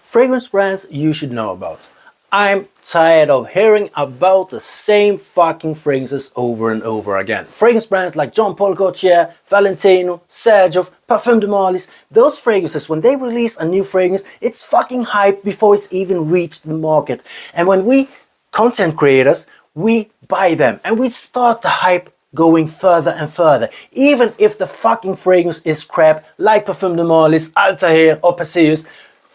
Fragrance brands you should know about. I'm tired of hearing about the same fucking fragrances over and over again. Fragrance brands like Jean Paul Gaultier, Valentino, Sergio, Parfum de Marlis, those fragrances, when they release a new fragrance, it's fucking hype before it's even reached the market. And when we, content creators, we buy them and we start the hype going further and further, even if the fucking fragrance is crap, like Parfum de Marlis, Altair or Perseus.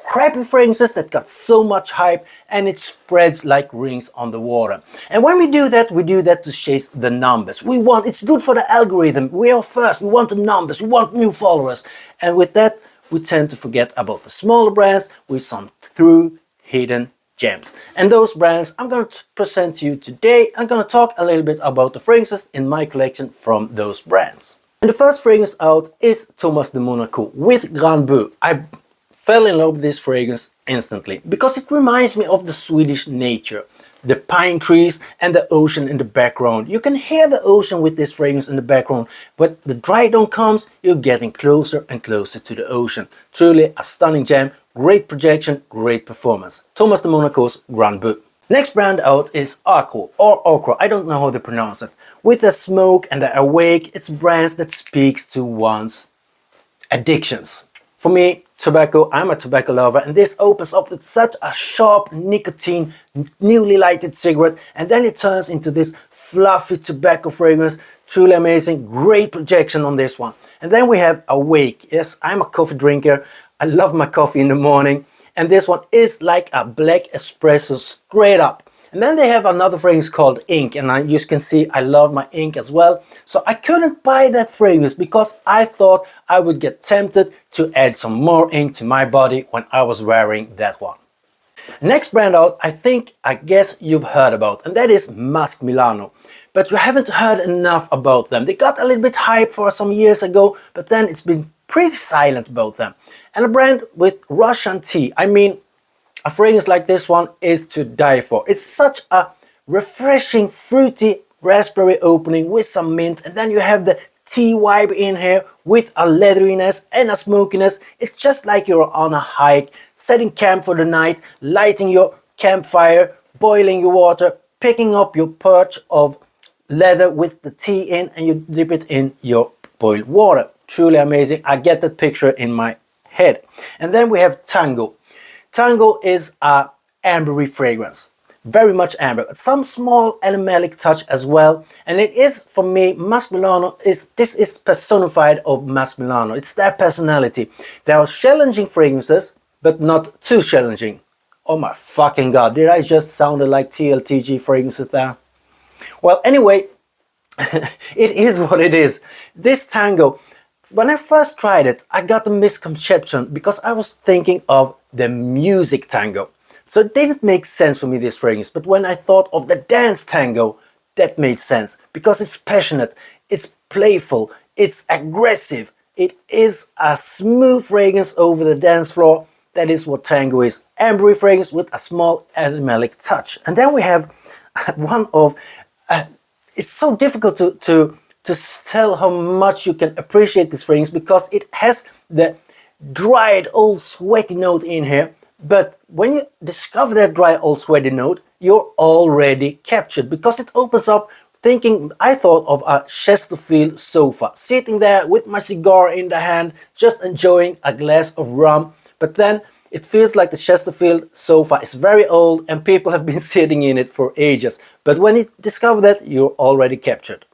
Crappy fragrances that got so much hype and it spreads like rings on the water. And when we do that to chase the numbers. It's good for the algorithm. We are first, we want the numbers, we want new followers. And with that, we tend to forget about the smaller brands with some true hidden gems. And those brands I'm going to present to you today. I'm going to talk a little bit about the fragrances in my collection from those brands. And the first fragrance out is Thomas de Monaco with Grand Bleu. I fell in love with this fragrance instantly because it reminds me of the Swedish nature, the pine trees and the ocean in the background. You can hear the ocean with this fragrance in the background, but the dry dawn comes, you're getting closer and closer to the ocean. Truly a stunning gem, great projection, great performance. Thomas de Monaco's Grand Bleu. Next brand out is Acro or Acro, I don't know how to pronounce it. With the smoke and the awake, it's brands that speaks to one's addictions. For me, tobacco, I'm a tobacco lover, and this opens up with such a sharp nicotine, newly lighted cigarette, and then it turns into this fluffy tobacco fragrance. Truly amazing, great projection on this one. And then we have Awake. Yes, I'm a coffee drinker. I love my coffee in the morning, and this one is like a black espresso straight up. And then they have another fragrance called Ink, and you can see I love my ink as well. So I couldn't buy that fragrance because I thought I would get tempted to add some more ink to my body when I was wearing that one. Next brand out, I guess you've heard about, and that is Masque Milano. But you haven't heard enough about them. They got a little bit hype for some years ago, but then it's been pretty silent about them. And a brand with Russian tea. I mean, a fragrance like this one is to die for. It's such a refreshing, fruity raspberry opening with some mint, and then you have the tea vibe in here with a leatheriness and a smokiness. It's just like you're on a hike, setting camp for the night, lighting your campfire, boiling your water, picking up your perch of leather with the tea in, and you dip it in your boiled water. Truly amazing. I get that picture in my head. And then we have Tango. Tango is a ambery fragrance, very much amber, some small animalic touch as well. And it is, for me, Masque Milano this is personified of Masque Milano. It's their personality. They are challenging fragrances, but not too challenging. Oh my fucking god, did I just sound like TLTG fragrances there? Well, anyway, it is what it is. This Tango, when I first tried it, I got a misconception because I was thinking of the music tango. So it didn't make sense for me, this fragrance. But when I thought of the dance tango, that made sense. Because it's passionate, it's playful, it's aggressive. It is a smooth fragrance over the dance floor. That is what tango is. Ambery fragrance with a small animalic touch. And then we have one of... it's so difficult to tell how much you can appreciate this fragrance because it has the dried old sweaty note in here, but when you discover that dry old sweaty note, you're already captured because it opens up thinking, I thought of a Chesterfield sofa, sitting there with my cigar in the hand, just enjoying a glass of rum, but then it feels like the Chesterfield sofa is very old and people have been sitting in it for ages, but when you discover that, you're already captured.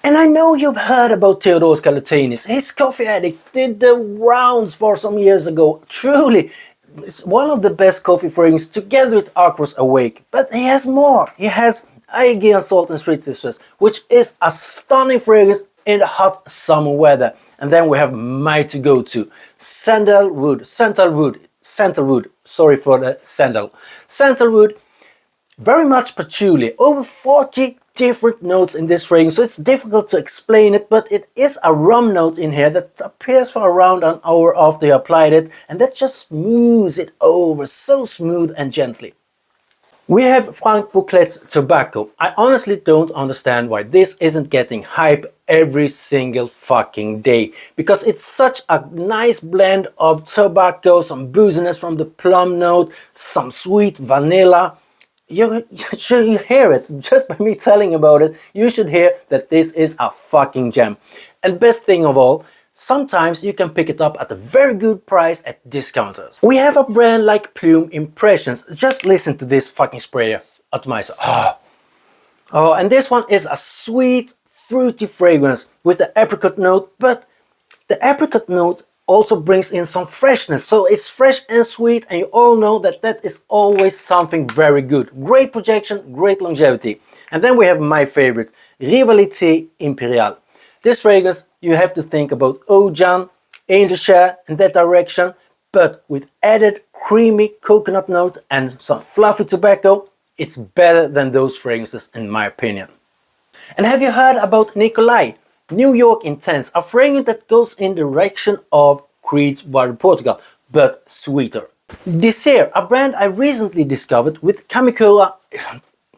And I know you've heard about Theodoros Kalotinis. His coffee addict did the rounds for some years ago. Truly, it's one of the best coffee fragrances together with Acro's Awake. But he has more. He has Aegean Salt and Sweet Citrus, which is a stunning fragrance in the hot summer weather. And then we have my to-go-to, Sandalwood. Sorry for the sandal. Sandalwood, very much patchouli, over 40 different notes in this fragrance, so it's difficult to explain it, but it is a rum note in here that appears for around an hour after you applied it, and that just smooths it over so smooth and gently. We have Frank Bouclet's tobacco. I honestly don't understand why this isn't getting hype every single fucking day, because it's such a nice blend of tobacco, some booziness from the plum note, some sweet vanilla. You hear it just by me telling about it. You should hear that this is a fucking gem. And best thing of all, sometimes you can pick it up at a very good price at discounters. We have a brand like Plume Impressions. Just listen to this fucking sprayer atomizer. Oh, and this one is a sweet, fruity fragrance with the apricot note, but the apricot note also brings in some freshness, so it's fresh and sweet, and you all know that that is always something very good. Great projection, great longevity. And then we have my favorite, Rivalité Imperial. This fragrance, you have to think about Ojan, Angel Share in that direction, but with added creamy coconut notes and some fluffy tobacco, it's better than those fragrances in my opinion. And have you heard about Nicolai? New York Intense, a fragrance that goes in the direction of Creed's Wild Portugal, but sweeter. Desire, a brand I recently discovered with Kamikura.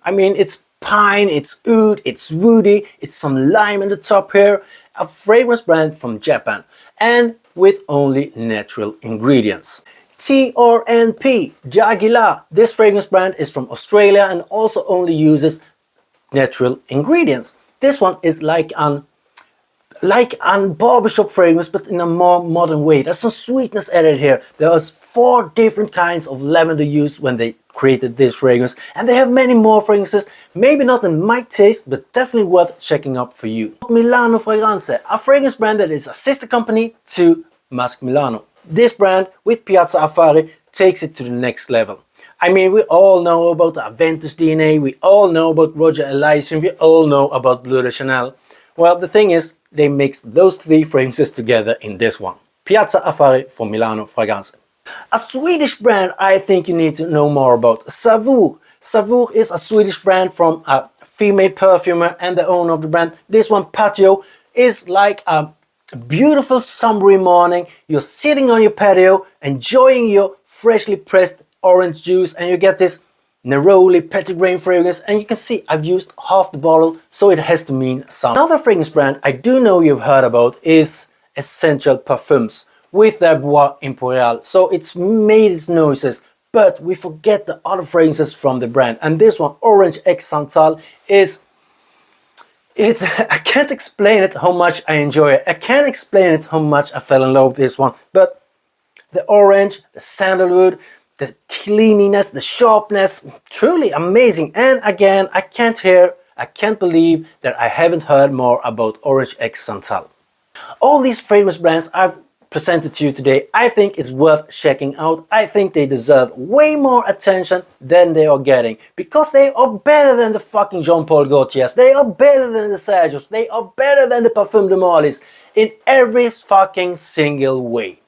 I mean, it's pine, it's oud, it's woody, it's some lime in the top here. A fragrance brand from Japan, and with only natural ingredients. TRNP, Jagila. This fragrance brand is from Australia and also only uses natural ingredients. This one is like an barbershop fragrance, but in a more modern way. There's some sweetness added here. There was 4 different kinds of lavender used when they created this fragrance, and they have many more fragrances, maybe not in my taste, but definitely worth checking up for you. Milano Fragranze, a fragrance brand that is a sister company to Masque Milano. This brand with Piazza Affari takes it to the next level. I mean, we all know about the Aventus DNA, we all know about Roger Elysium, we all know about Bleu de Chanel. Well, the thing is, they mixed those 3 fragrances together in this one. Piazza Affari for Milano Fragranze. A Swedish brand I think you need to know more about. Savour. Savour is a Swedish brand from a female perfumer and the owner of the brand. This one, Patio, is like a beautiful summery morning. You're sitting on your patio, enjoying your freshly pressed orange juice, and you get this neroli petitgrain fragrance, and you can see I've used half the bottle, so it has to mean something. Another fragrance brand I do know you've heard about is Essential Parfums with their Bois Imperial. So it's made its noises, but we forget the other fragrances from the brand. And this one, Orange X Santal, I can't explain it how much I enjoy it. I can't explain it how much I fell in love with this one, but the orange, the sandalwood, the cleanliness, the sharpness, truly amazing. And again, I can't believe that I haven't heard more about Orange X Santal. All these fragrance brands I've presented to you today, I think is worth checking out. I think they deserve way more attention than they are getting, because they are better than the fucking Jean Paul Gaultiers, they are better than the Sergios, they are better than the Parfum de Marlis in every fucking single way.